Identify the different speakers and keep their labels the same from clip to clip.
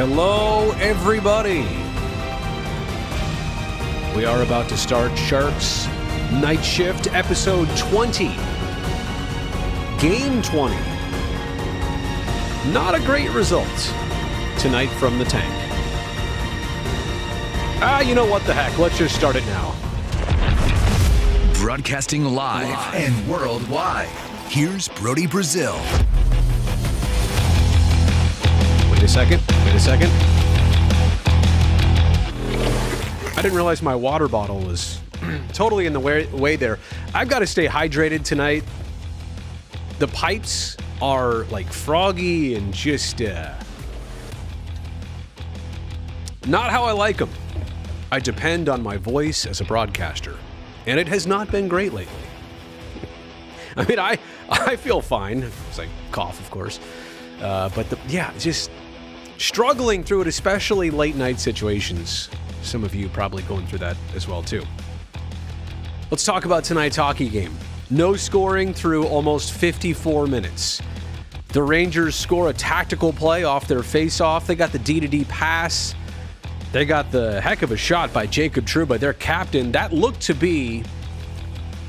Speaker 1: Hello, everybody. We are about to start Sharks Night Shift, episode 20. Game 20. Not a great result tonight from the tank. You know what the heck? Let's just start it now.
Speaker 2: Broadcasting live and worldwide. Here's Brody Brazil.
Speaker 1: Wait a second. I didn't realize my water bottle was totally in the way there. I've got to stay hydrated tonight. The pipes are like froggy and just not how I like them. I depend on my voice as a broadcaster, and it has not been great lately. I mean, I feel fine. It's like cough, of course. But just struggling through it, especially late night situations. Some of you probably going through that as well, too. Let's talk about tonight's hockey game. No scoring through almost 54 minutes. The Rangers score a tactical play off their face-off. They got the D-to-D pass. They got the heck of a shot by Jacob Trouba, their captain. That looked to be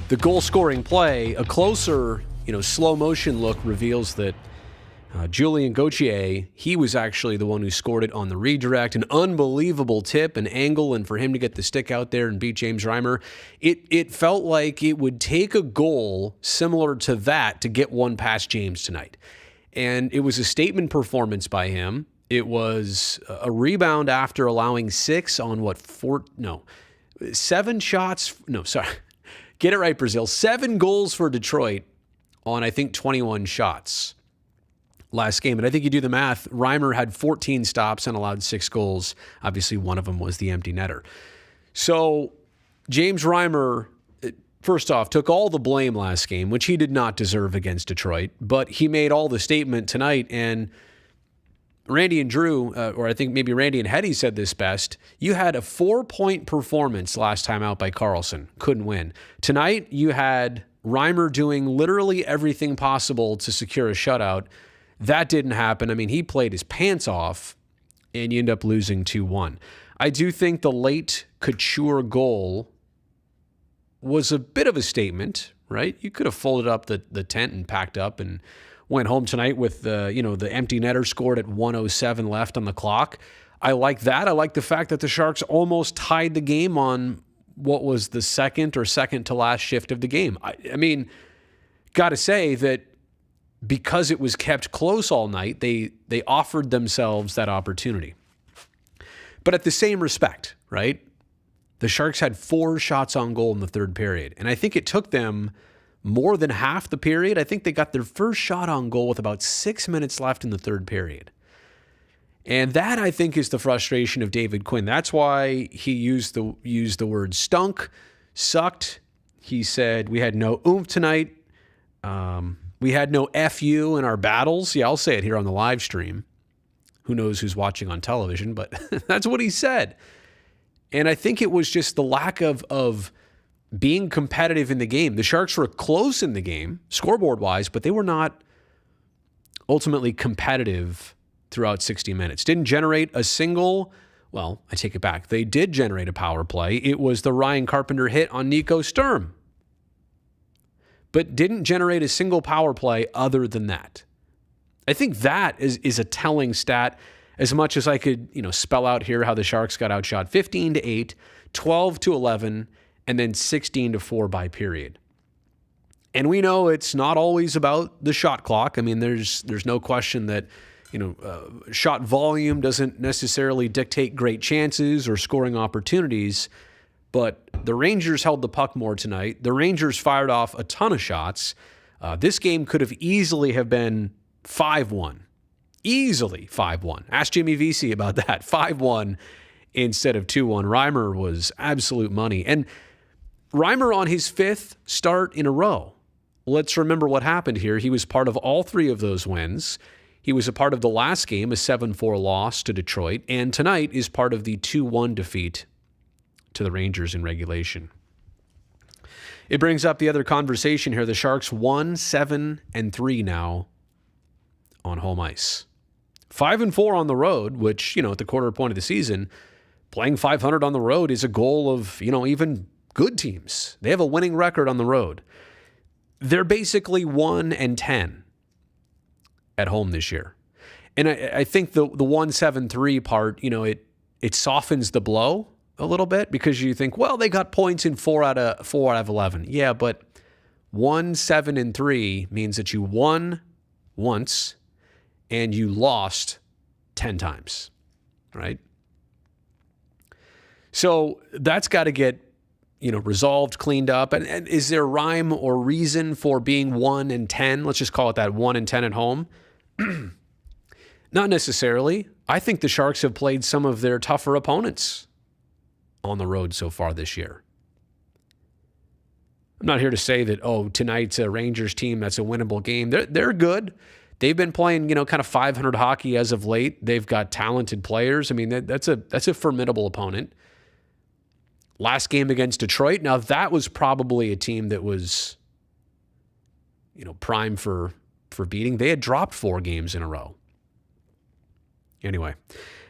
Speaker 1: the goal-scoring play. A closer, slow-motion look reveals that Julien Gauthier, he was actually the one who scored it on the redirect. An unbelievable tip, an angle, and for him to get the stick out there and beat James Reimer, it felt like it would take a goal similar to that to get one past James tonight. And it was a statement performance by him. It was a rebound after allowing 7 shots. No, sorry. Get it right, Brazil. 7 goals for Detroit on, I think, 21 shots last game. And I think you do the math. Reimer had 14 stops and allowed 6 goals. Obviously, one of them was the empty netter. So James Reimer, first off, took all the blame last game, which he did not deserve against Detroit. But he made all the statement tonight. And Randy and Drew, or I think maybe Randy and Hetty said this best, you had a 4-point performance last time out by Karlsson. Couldn't win. Tonight, you had Reimer doing literally everything possible to secure a shutout. That didn't happen. I mean, he played his pants off, and you end up losing 2-1. I do think the late Couture goal was a bit of a statement, right? You could have folded up the tent and packed up and went home tonight with the empty netter scored at 1:07 left on the clock. I like that. I like the fact that the Sharks almost tied the game on what was the second to last shift of the game. I mean, got to say that because it was kept close all night, they offered themselves that opportunity. But at the same respect, right? The Sharks had 4 shots on goal in the third period, and I think it took them more than half the period. I think they got their first shot on goal with about 6 minutes left in the third period. And that, I think, is the frustration of David Quinn. That's why he used the word stunk, sucked. He said, we had no oomph tonight. We had no FU in our battles. Yeah, I'll say it here on the live stream. Who knows who's watching on television, but that's what he said. And I think it was just the lack of being competitive in the game. The Sharks were close in the game, scoreboard-wise, but they were not ultimately competitive throughout 60 minutes. Didn't generate a single, well, I take it back. They did generate a power play. It was the Ryan Carpenter hit on Nico Sturm, but didn't generate a single power play other than that. I think that is a telling stat, as much as I could, spell out here how the Sharks got outshot 15-8, 12-11, and then 16-4 by period. And we know it's not always about the shot clock. I mean, there's no question that, shot volume doesn't necessarily dictate great chances or scoring opportunities, but the Rangers held the puck more tonight. The Rangers fired off a ton of shots. This game could have easily have been 5-1. Easily 5-1. Ask Jimmy Vesey about that. 5-1 instead of 2-1. Reimer was absolute money. And Reimer on his 5th start in a row. Let's remember what happened here. He was part of all 3 of those wins. He was a part of the last game, a 7-4 loss to Detroit, and tonight is part of the 2-1 defeat to the Rangers in regulation. It brings up the other conversation here. The Sharks 1-7-3 now on home ice. 5-4 on the road, which, at the quarter point of the season, playing 500 on the road is a goal of, even good teams. They have a winning record on the road. They're basically 1-10 at home this year. And I think the 1-7-3 part, it softens the blow a little bit because you think, well, they got points in 4 out of 11. Yeah, but 1-7-3 means that you won once and you lost 10 times, right? So that's got to get, resolved, cleaned up. And is there rhyme or reason for being 1-10? Let's just call it that, 1-10 at home. Not necessarily. I think the Sharks have played some of their tougher opponents on the road so far this year. I'm not here to say that, tonight's a Rangers team, that's a winnable game. They're good. They've been playing, kind of 500 hockey as of late. They've got talented players. I mean, that's a formidable opponent. Last game against Detroit, now that was probably a team that was, prime for beating. They had dropped 4 games in a row. Anyway,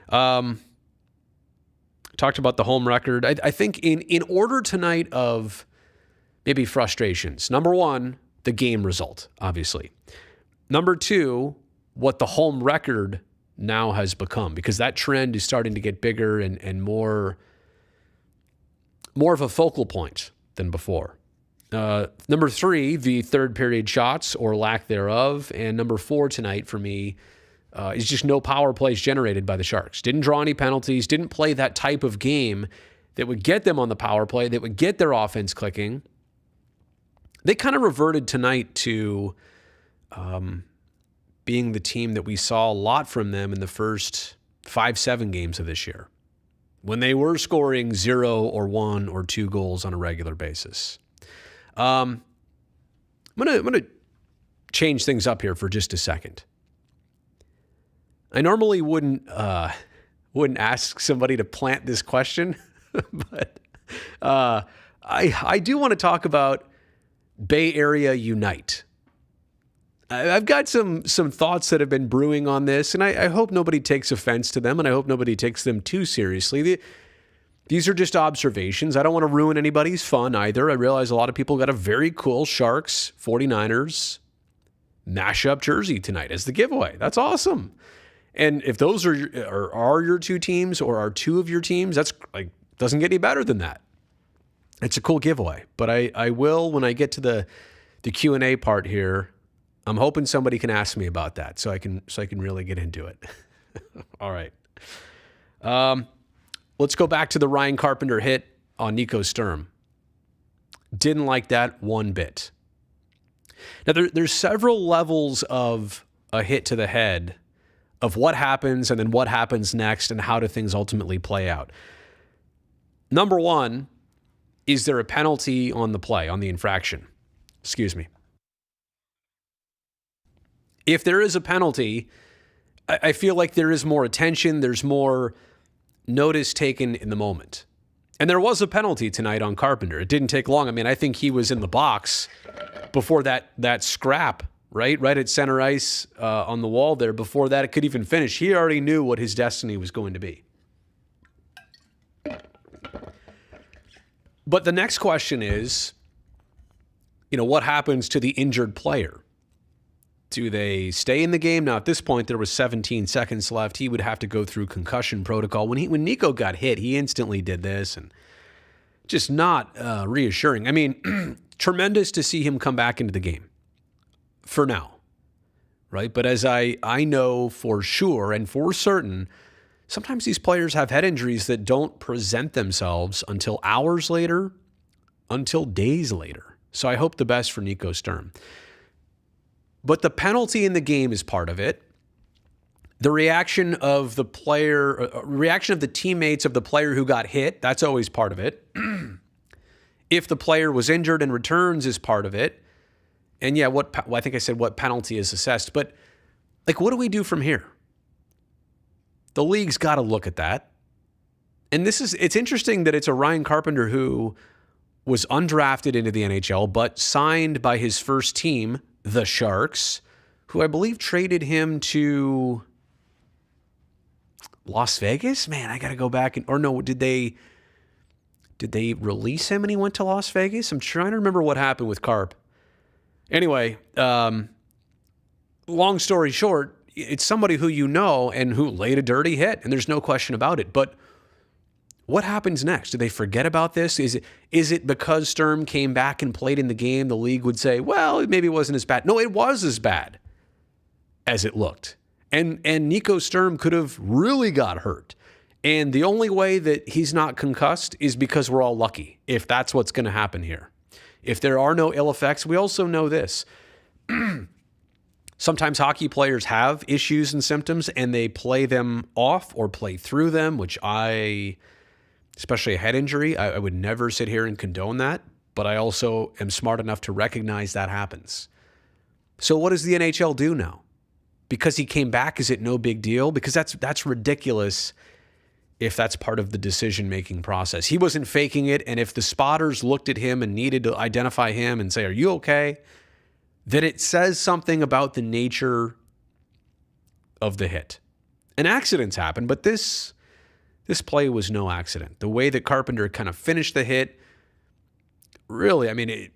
Speaker 1: talked about the home record. I think in order tonight of maybe frustrations, number 1, the game result, obviously. Number 2, what the home record now has become, because that trend is starting to get bigger and more of a focal point than before. Number 3, the third period shots or lack thereof. And number 4 tonight for me is just no power plays generated by the Sharks. Didn't draw any penalties, didn't play that type of game that would get them on the power play, that would get their offense clicking. They kind of reverted tonight to being the team that we saw a lot from them in the first 5-7 games of this year, when they were scoring 0 or 1 or 2 goals on a regular basis. I'm gonna change things up here for just a second. I normally wouldn't ask somebody to plant this question, but I do want to talk about Bay Area Unite. I've got some thoughts that have been brewing on this, and I hope nobody takes offense to them, and I hope nobody takes them too seriously. These are just observations. I don't want to ruin anybody's fun either. I realize a lot of people got a very cool Sharks 49ers mashup jersey tonight as the giveaway. That's awesome. And if those are your 2 teams or are 2 of your teams, that's like doesn't get any better than that. It's a cool giveaway. But I will, when I get to the Q&A part here, I'm hoping somebody can ask me about that so I can really get into it. All right. Let's go back to the Ryan Carpenter hit on Nico Sturm. Didn't like that one bit. Now, there's several levels of a hit to the head of what happens and then what happens next and how do things ultimately play out. Number 1, is there a penalty on the play, on the infraction? Excuse me. If there is a penalty, I feel like there is more attention, there's more notice taken in the moment. And there was a penalty tonight on Carpenter. It didn't take long. I mean, I think he was in the box before that scrap, right at center ice on the wall there. Before that it could even finish, he already knew what his destiny was going to be. But the next question is, what happens to the injured player? Do they stay in the game? Now, at this point, there was 17 seconds left. He would have to go through concussion protocol. When Nico got hit, he instantly did this, and just not reassuring. I mean, tremendous to see him come back into the game for now, right? But as I know for sure and for certain, sometimes these players have head injuries that don't present themselves until hours later, until days later. So I hope the best for Nico Sturm. But the penalty in the game is part of it. The reaction of the player, reaction of the teammates of the player who got hit, that's always part of it. If the player was injured and returns is part of it. And yeah, I think I said what penalty is assessed. But what do we do from here? The league's got to look at that. And it's interesting that it's a Ryan Carpenter who was undrafted into the NHL, but signed by his first team, the Sharks, who I believe traded him to Las Vegas? Man, I got to go back or no, did they release him and he went to Las Vegas? I'm trying to remember what happened with Carp. Anyway, long story short, it's somebody who you know and who laid a dirty hit, and there's no question about it. But what happens next? Do they forget about this? Is it because Sturm came back and played in the game, the league would say, well, maybe it wasn't as bad. No, it was as bad as it looked. And Nico Sturm could have really got hurt. And the only way that he's not concussed is because we're all lucky, if that's what's going to happen here. If there are no ill effects, we also know this. Sometimes hockey players have issues and symptoms and they play them off or play through them, which especially a head injury, I would never sit here and condone that, but I also am smart enough to recognize that happens. So what does the NHL do now? Because he came back, is it no big deal? Because that's ridiculous if that's part of the decision-making process. He wasn't faking it, and if the spotters looked at him and needed to identify him and say, are you okay? Then it says something about the nature of the hit. And accidents happen, but this play was no accident. The way that Carpenter kind of finished the hit, really, I mean,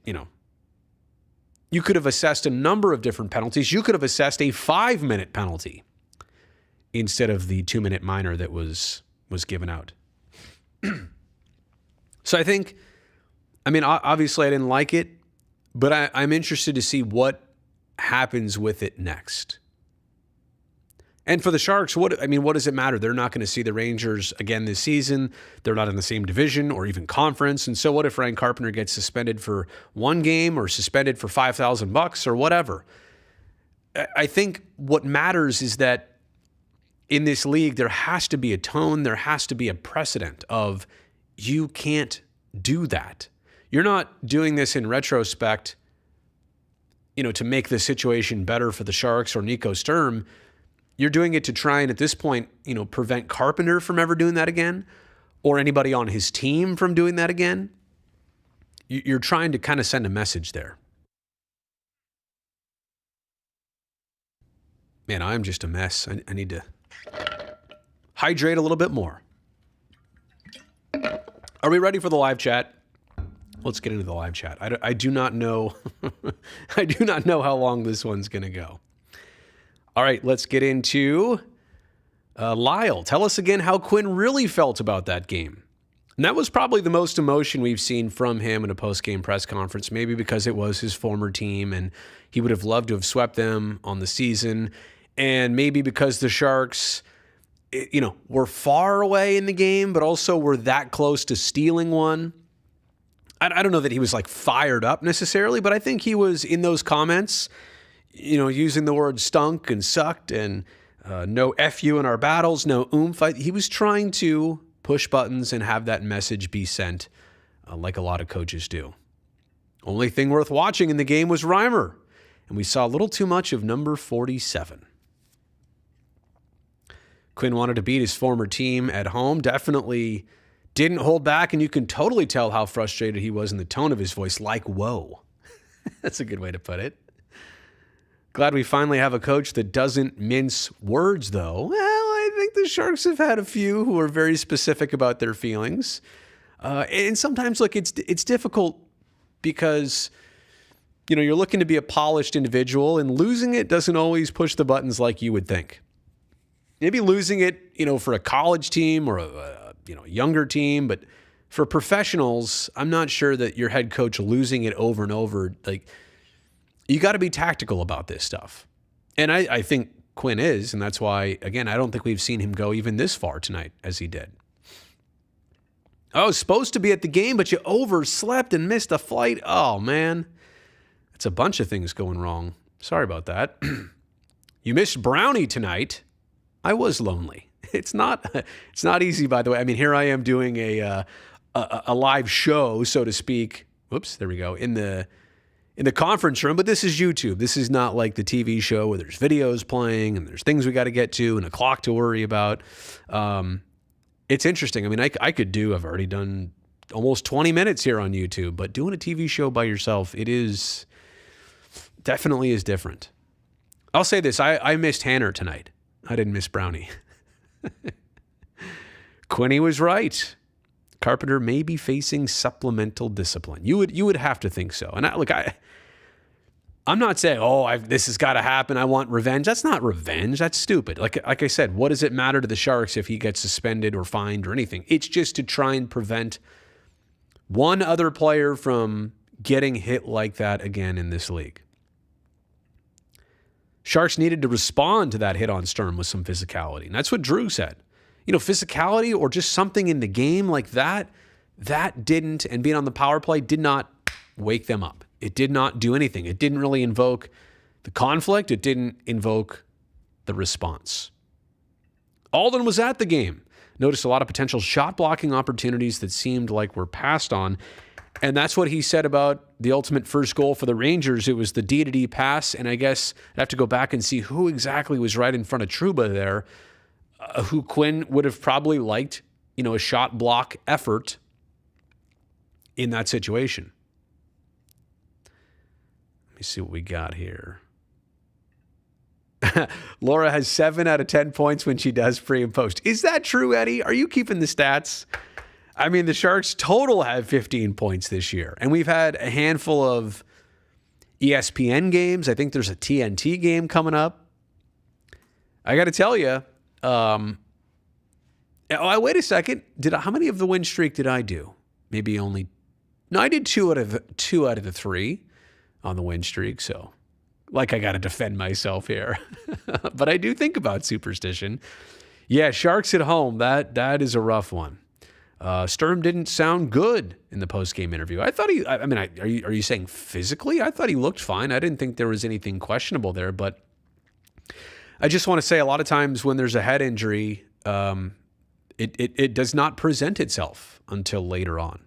Speaker 1: you could have assessed a number of different penalties. You could have assessed a 5-minute penalty instead of the 2-minute minor that was given out. So I think, obviously I didn't like it, but I'm interested to see what happens with it next. And for the Sharks, what does it matter? They're not going to see the Rangers again this season. They're not in the same division or even conference. And so what if Ryan Carpenter gets suspended for one game or suspended for $5,000 or whatever? I think what matters is that in this league, there has to be a tone. There has to be a precedent of you can't do that. You're not doing this in retrospect, to make the situation better for the Sharks or Nico Sturm. You're doing it to try and at this point, prevent Carpenter from ever doing that again or anybody on his team from doing that again. You're trying to kind of send a message there. Man, I'm just a mess. I need to hydrate a little bit more. Are we ready for the live chat? Let's get into the live chat. I do not know. I do not know how long this one's going to go. All right, let's get into Lyle. Tell us again how Quinn really felt about that game. And that was probably the most emotion we've seen from him in a post-game press conference, maybe because it was his former team and he would have loved to have swept them on the season. And maybe because the Sharks, were far away in the game, but also were that close to stealing one. I don't know that he was like fired up necessarily, but I think he was in those comments, using the word stunk and sucked and no F you in our battles, no oomph. He was trying to push buttons and have that message be sent like a lot of coaches do. Only thing worth watching in the game was Reimer, and we saw a little too much of number 47. Quinn wanted to beat his former team at home, definitely didn't hold back, and you can totally tell how frustrated he was in the tone of his voice, like, whoa. That's a good way to put it. Glad we finally have a coach that doesn't mince words, though. Well, I think the Sharks have had a few who are very specific about their feelings. And sometimes, look, it's difficult because, you're looking to be a polished individual, and losing it doesn't always push the buttons like you would think. Maybe losing it, for a college team or a younger team, but for professionals, I'm not sure that your head coach losing it over and over, like, you got to be tactical about this stuff. And I think Quinn is, and that's why, again, I don't think we've seen him go even this far tonight as he did. I was supposed to be at the game, but you overslept and missed a flight. Oh, man. It's a bunch of things going wrong. Sorry about that. You missed Brownie tonight. I was lonely. It's not easy, by the way. I mean, here I am doing a live show, so to speak. Whoops, there we go. In the conference room, but this is YouTube. This is not like the TV show where there's videos playing and there's things we got to get to and a clock to worry about. It's interesting. I mean, I've already done almost 20 minutes here on YouTube, but doing a TV show by yourself, definitely is different. I'll say this. I missed Hanner tonight. I didn't miss Brownie. Quinny was right. Carpenter may be facing supplemental discipline. You would have to think so. And I'm not saying, this has got to happen. I want revenge. That's not revenge. That's stupid. Like I said, what does it matter to the Sharks if he gets suspended or fined or anything? It's just to try and prevent one other player from getting hit like that again in this league. Sharks needed to respond to that hit on Sturm with some physicality. And that's what Drew said. Physicality or just something in the game like that didn't, and being on the power play did not wake them up. It did not do anything. It didn't really invoke the conflict. It didn't invoke the response. Alden was at the game. Noticed a lot of potential shot blocking opportunities that seemed like were passed on. And that's what he said about the ultimate first goal for the Rangers. It was the D-to-D pass. And I guess I'd have to go back and see who exactly was right in front of Trouba there, who Quinn would have probably liked, a shot block effort in that situation. Let me see what we got here. Laura has 7 out of 10 points when she does pre and post. Is that true, Eddie? Are you keeping the stats? I mean, the Sharks total have 15 points this year, and we've had a handful of ESPN games. I think there's a TNT game coming up. I got to tell you, wait a second. How many of the win streak did I do? Maybe only. No, I did two out of the 3 on the win streak. So, I got to defend myself here, but I do think about superstition. Yeah, Sharks at home. That is a rough one. Sturm didn't sound good in the post-game interview. I thought are you saying physically? I thought he looked fine. I didn't think there was anything questionable there, but I just want to say a lot of times when there's a head injury, it does not present itself until later on.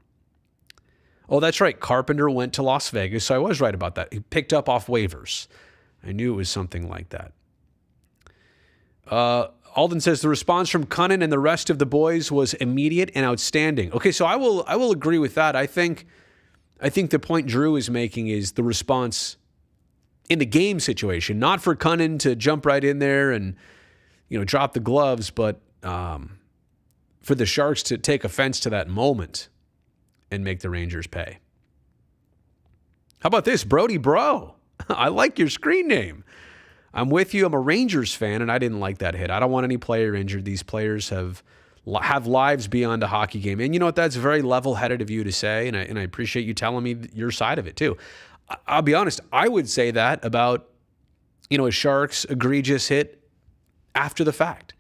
Speaker 1: Oh, that's right. Carpenter went to Las Vegas, so I was right about that. He picked up off waivers. I knew it was something like that. Alden says the response from Cunnin and the rest of the boys was immediate and outstanding. Okay, so I will agree with that. I think the point Drew is making is the response in the game situation, not for Cunnin to jump right in there and drop the gloves, but for the Sharks to take offense to that moment and make the Rangers pay. How about this, Brody Bro? I like your screen name. I'm with you. I'm a Rangers fan, and I didn't like that hit. I don't want any player injured. These players have lives beyond a hockey game. And you know what? That's very level-headed of you to say, and I appreciate you telling me your side of it too. I'll be honest. I would say that about, a Sharks egregious hit after the fact.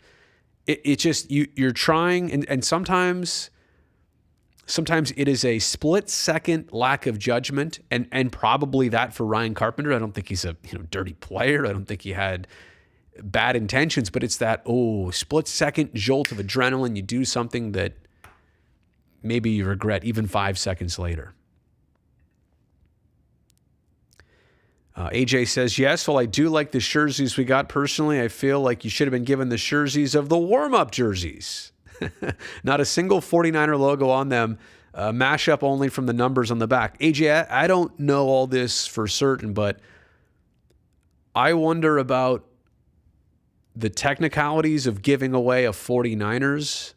Speaker 1: It just, you're trying, and sometimes it is a split-second lack of judgment, and probably that for Ryan Carpenter. I don't think he's a dirty player. I don't think he had bad intentions, but it's that split-second jolt of adrenaline. You do something that maybe you regret even 5 seconds later. AJ says, yes, well, I do like the jerseys we got personally. I feel like you should have been given the jerseys of the warm-up jerseys. Not a single 49er logo on them. Mashup only from the numbers on the back. AJ, I don't know all this for certain, but I wonder about the technicalities of giving away a 49ers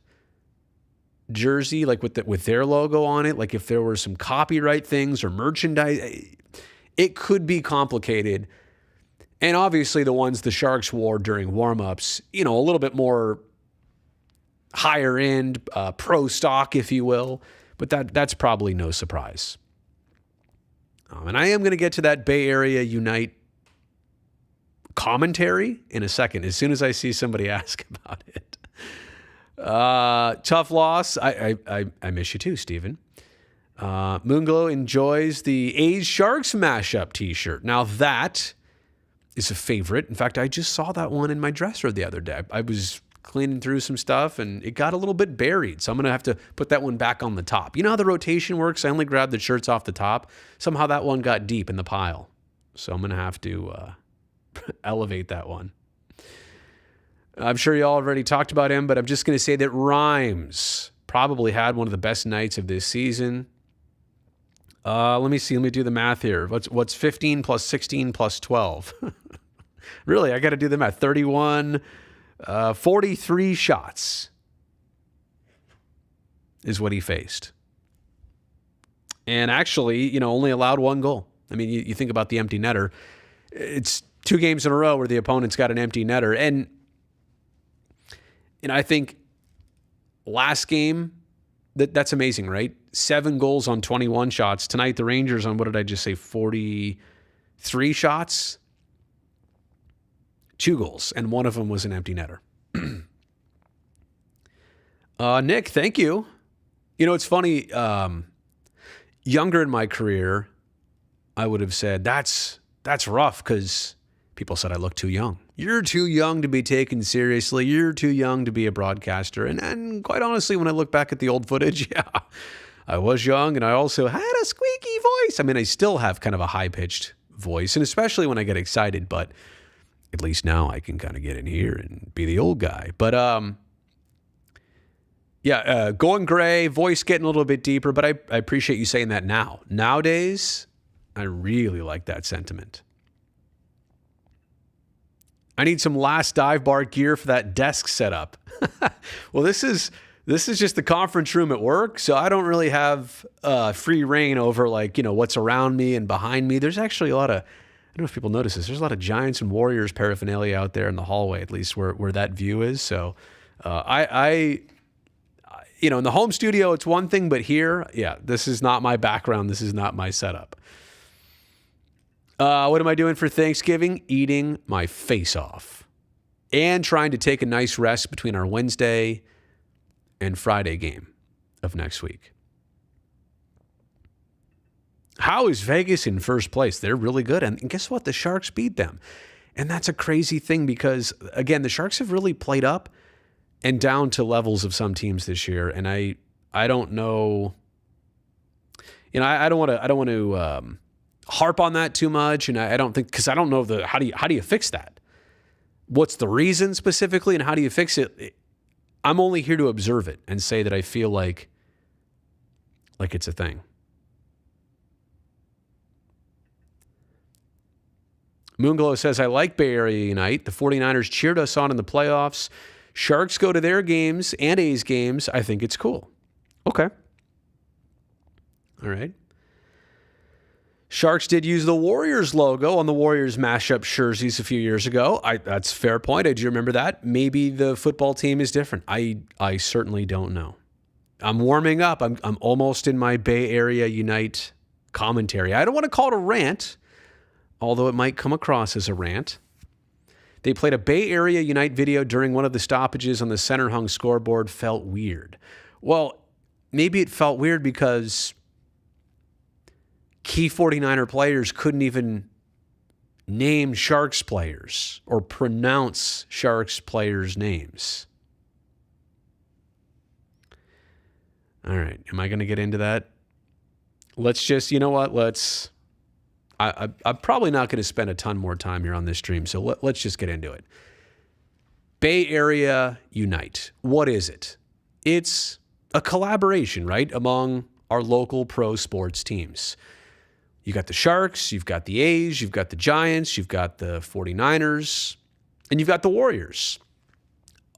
Speaker 1: jersey, like with their logo on it. Like if there were some copyright things or merchandise, it could be complicated. And obviously the ones the Sharks wore during warm-ups, a little bit more higher end, pro stock, if you will. But that's probably no surprise. And I am going to get to that Bay Area Unite commentary in a second, as soon as I see somebody ask about it. Tough loss. I miss you too, Steven. Moonglow enjoys the A's Sharks mashup t-shirt. Now that is a favorite. In fact, I just saw that one in my dresser the other day. I was cleaning through some stuff and it got a little bit buried. So I'm going to have to put that one back on the top. You know how the rotation works? I only grabbed the shirts off the top. Somehow that one got deep in the pile. So I'm going to have to elevate that one. I'm sure you all already talked about him, but I'm just going to say that Rhymes probably had one of the best nights of this season. Let me see. Let me do the math here. What's 15 plus 16 plus 12? Really, I got to do the math. 31, 43 shots. is what he faced. And actually, only allowed 1 goal. I mean, you think about the empty netter. It's 2 games in a row where the opponent's got an empty netter. And I think last game, that's amazing, right? 7 goals on 21 shots. Tonight, the Rangers on, what did I just say, 43 shots? 2 goals, and 1 of them was an empty netter. Nick, thank you. It's funny. Younger in my career, I would have said, that's rough because people said I look too young. You're too young to be taken seriously. You're too young to be a broadcaster. And quite honestly, when I look back at the old footage, yeah, I was young and I also had a squeaky voice. I mean, I still have kind of a high-pitched voice, and especially when I get excited, but at least now I can kind of get in here and be the old guy. But going gray, voice getting a little bit deeper, but I appreciate you saying that now. Nowadays, I really like that sentiment. I need some last dive bar gear for that desk setup. Well, this is just the conference room at work, so I don't really have free reign over what's around me and behind me. There's actually a lot of, I don't know if people notice this, there's a lot of Giants and Warriors paraphernalia out there in the hallway, at least where that view is. So in the home studio, it's one thing, but here, yeah, this is not my background. This is not my setup. What am I doing for Thanksgiving? Eating my face off and trying to take a nice rest between our Wednesday and Friday game of next week. How is Vegas in first place? They're really good. And guess what? The Sharks beat them. And that's a crazy thing because, again, the Sharks have really played up and down to levels of some teams this year. And I don't know, I don't want to harp on that too much. And I don't think, because I don't know how do you fix that? What's the reason specifically and how do you fix it? I'm only here to observe it and say that I feel like it's a thing. Moonglow says, I like Bay Area Unite. The 49ers cheered us on in the playoffs. Sharks go to their games and A's games. I think it's cool. Okay. All right. Sharks did use the Warriors logo on the Warriors mashup jerseys a few years ago. That's a fair point. I do remember that. Maybe the football team is different. I certainly don't know. I'm warming up. I'm almost in my Bay Area Unite commentary. I don't want to call it a rant, although it might come across as a rant. They played a Bay Area Unite video during one of the stoppages on the center hung scoreboard. Felt weird. Well, maybe it felt weird because key 49er players couldn't even name Sharks players or pronounce Sharks players' names. All right. Am I going to get into that? Let's just, you know what? I'm probably not going to spend a ton more time here on this stream, so let's just get into it. Bay Area Unite. What is it? It's a collaboration, right, among our local pro sports teams. You got the Sharks, you've got the A's, you've got the Giants, you've got the 49ers, and you've got the Warriors.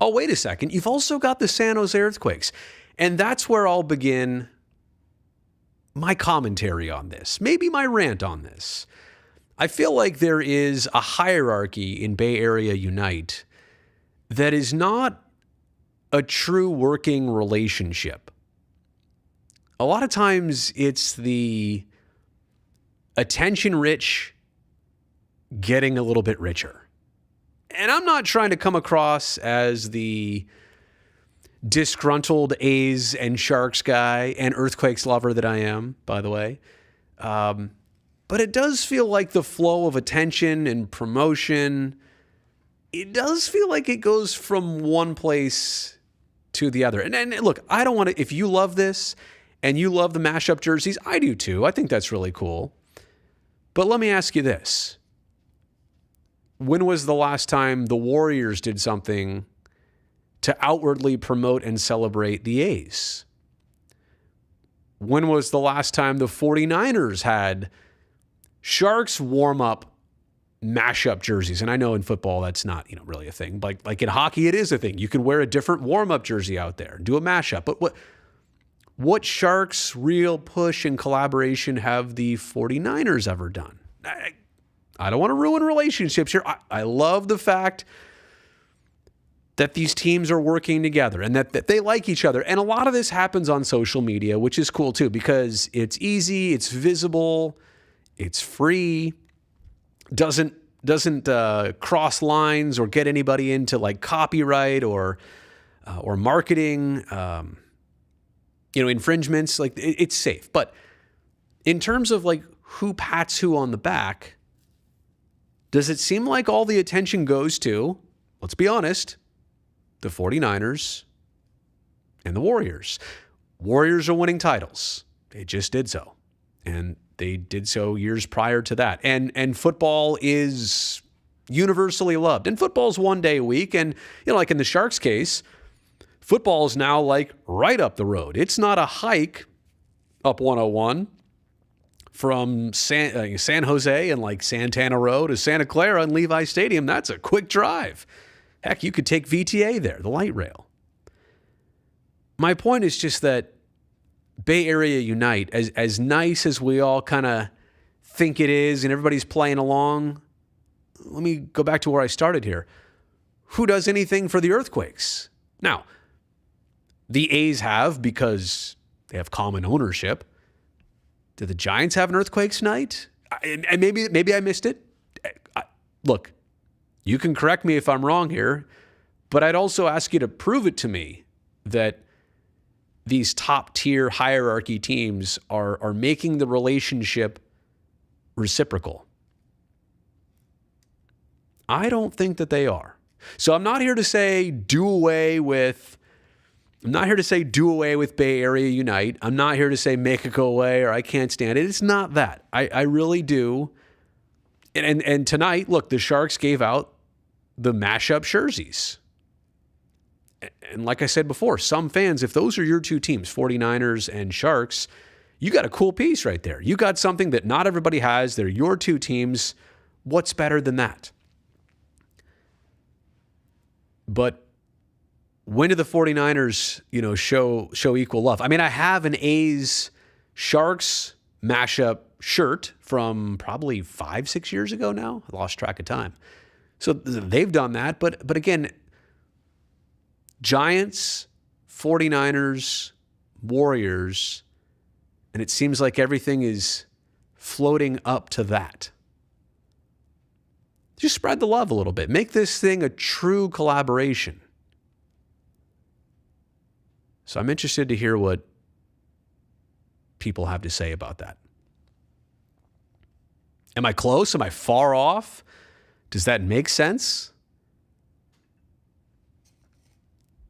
Speaker 1: Oh, wait a second. You've also got the San Jose Earthquakes. And that's where I'll begin my commentary on this, maybe my rant on this. I feel like there is a hierarchy in Bay Area Unite that is not a true working relationship. A lot of times it's the attention-rich getting a little bit richer. And I'm not trying to come across as the disgruntled A's and Sharks guy and Earthquakes lover that I am, by the way. But it does feel like the flow of attention and promotion, it does feel like it goes from one place to the other. And look, I don't want to, if you love this and you love the mashup jerseys, I do too. I think that's really cool. But let me ask you this. When was the last time the Warriors did something to outwardly promote and celebrate the A's? When was the last time the 49ers had Sharks warm-up mashup jerseys? And I know in football that's not, really a thing. Like in hockey, it is a thing. You can wear a different warm-up jersey out there, do a mashup. But What Sharks real push and collaboration have the 49ers ever done? I don't want to ruin relationships here. I love the fact that these teams are working together and that they like each other. And a lot of this happens on social media, which is cool too, because it's easy, it's visible, it's free, doesn't cross lines or get anybody into like copyright or marketing, infringements. Like it's safe. But in terms of like who pats who on the back, does it seem like all the attention goes to, let's be honest, the 49ers and the Warriors? Warriors are winning titles. They just did so. And they did so years prior to that. And football is universally loved. And football's one day a week. And, like in the Sharks case, football is now like right up the road. It's not a hike up 101 from San Jose and like Santana Row to Santa Clara and Levi Stadium. That's a quick drive. Heck, you could take VTA there, the light rail. My point is just that Bay Area Unite, as nice as we all kind of think it is and everybody's playing along, let me go back to where I started here. Who does anything for the Earthquakes? Now, the A's have because they have common ownership. Do the Giants have an Earthquakes night? And maybe I missed it. Look, you can correct me if I'm wrong here, but I'd also ask you to prove it to me that these top-tier hierarchy teams are making the relationship reciprocal. I don't think that they are. So I'm not here to say do away with Bay Area Unite. I'm not here to say make it go away or I can't stand it. It's not that. I really do. And tonight, look, the Sharks gave out the mashup jerseys. And like I said before, some fans, if those are your two teams, 49ers and Sharks, you got a cool piece right there. You got something that not everybody has. They're your two teams. What's better than that? But when do the 49ers, show equal love? I mean, I have an A's Sharks mashup shirt from probably 5-6 years ago now. I lost track of time. So they've done that. But again, Giants, 49ers, Warriors, and it seems like everything is floating up to that. Just spread the love a little bit. Make this thing a true collaboration. So I'm interested to hear what people have to say about that. Am I close? Am I far off? Does that make sense?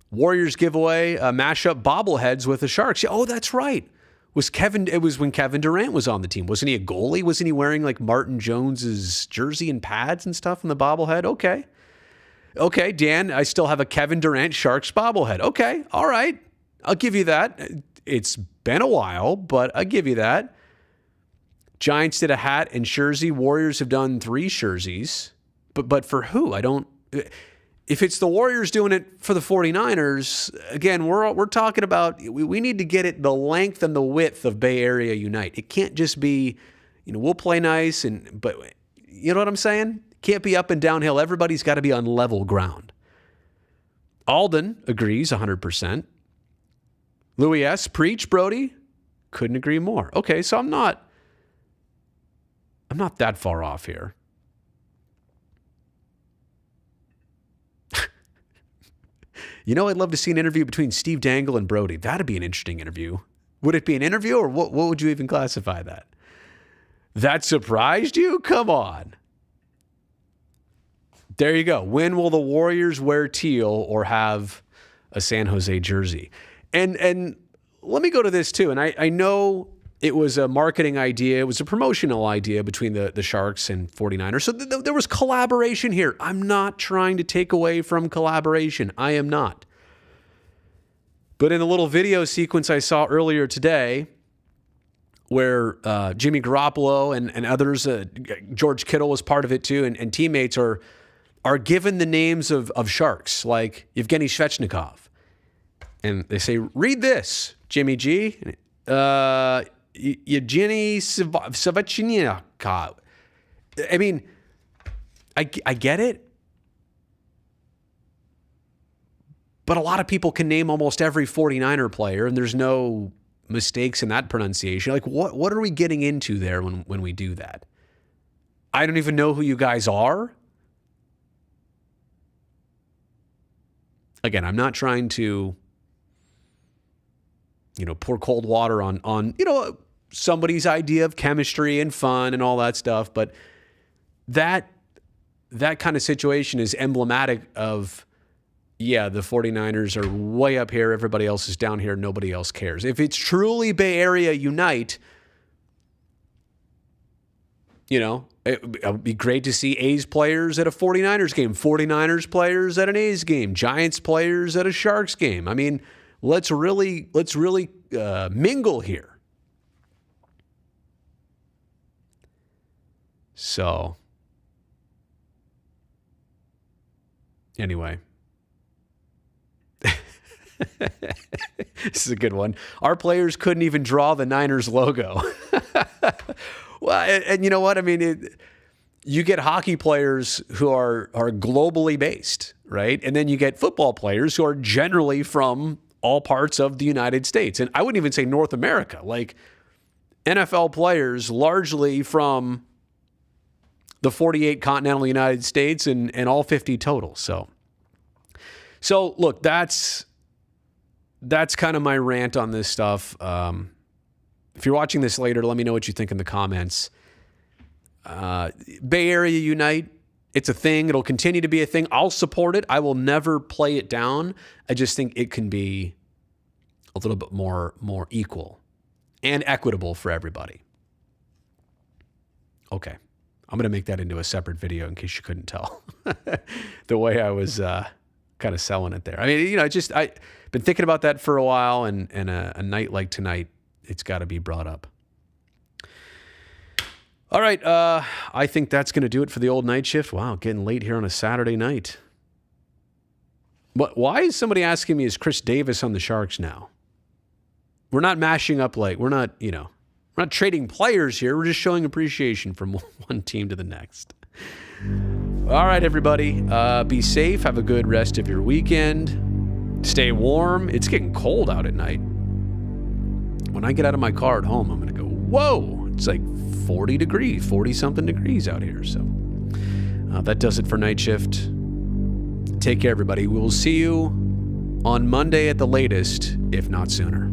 Speaker 1: Warriors give away mashup bobbleheads with the Sharks. Oh, that's right. It was when Kevin Durant was on the team. Wasn't he a goalie? Wasn't he wearing like Martin Jones's jersey and pads and stuff in the bobblehead? Okay, Dan, I still have a Kevin Durant Sharks bobblehead. Okay, all right. I'll give you that. It's been a while, but I'll give you that. Giants did a hat and jersey. Warriors have done 3 jerseys. But for who? If it's the Warriors doing it for the 49ers, again, we're talking about we need to get it the length and the width of Bay Area Unite. It can't just be, we'll play nice, but you know what I'm saying? It can't be up and downhill. Everybody's got to be on level ground. Alden agrees 100%. Louis S., preach, Brody. Couldn't agree more. Okay, so I'm not that far off here. I'd love to see an interview between Steve Dangle and Brody. That'd be an interesting interview. Would it be an interview, or what would you even classify that? That surprised you? Come on. There you go. When will the Warriors wear teal or have a San Jose jersey? And let me go to this too. And I know it was a marketing idea. It was a promotional idea between the Sharks and 49ers. So there was collaboration here. I'm not trying to take away from collaboration. I am not. But in the little video sequence I saw earlier today, where Jimmy Garoppolo and others, George Kittle was part of it too, and teammates are given the names of Sharks, like Yevgeny Svechnikov. And they say, read this, Jimmy G. Evgeny Savachniak. I mean, I get it. But a lot of people can name almost every 49er player, and there's no mistakes in that pronunciation. Like, what are we getting into there when we do that? I don't even know who you guys are. Again, I'm not trying to, pour cold water on somebody's idea of chemistry and fun and all that stuff. But that kind of situation is emblematic of, the 49ers are way up here. Everybody else is down here. Nobody else cares. If it's truly Bay Area unite, it would be great to see A's players at a 49ers game, 49ers players at an A's game, Giants players at a Sharks game. I mean, let's really mingle here. So, anyway. This is a good one. Our players couldn't even draw the Niners logo. Well, and you know what? I mean, you get hockey players who are globally based, right? And then you get football players who are generally from all parts of the United States. And I wouldn't even say North America. Like NFL players largely from the 48 continental United States and all 50 total. So look, that's kind of my rant on this stuff. If you're watching this later, let me know what you think in the comments. Bay Area Unite, it's a thing. It'll continue to be a thing. I'll support it. I will never play it down. I just think it can be a little bit more equal and equitable for everybody. Okay. I'm going to make that into a separate video in case you couldn't tell the way I was kind of selling it there. I mean, I've been thinking about that for a while, and a night like tonight, it's got to be brought up. All right. I think that's going to do it for the old night shift. Wow, getting late here on a Saturday night. But why is somebody asking me, is Chris Davis on the Sharks now? We're not mashing up we're not trading players here. We're just showing appreciation from one team to the next. All right, everybody. Be safe. Have a good rest of your weekend. Stay warm. It's getting cold out at night. When I get out of my car at home, I'm going to go, whoa, it's like 40-something degrees out here. So that does it for Night Shift. Take care, everybody. We will see you on Monday at the latest, if not sooner.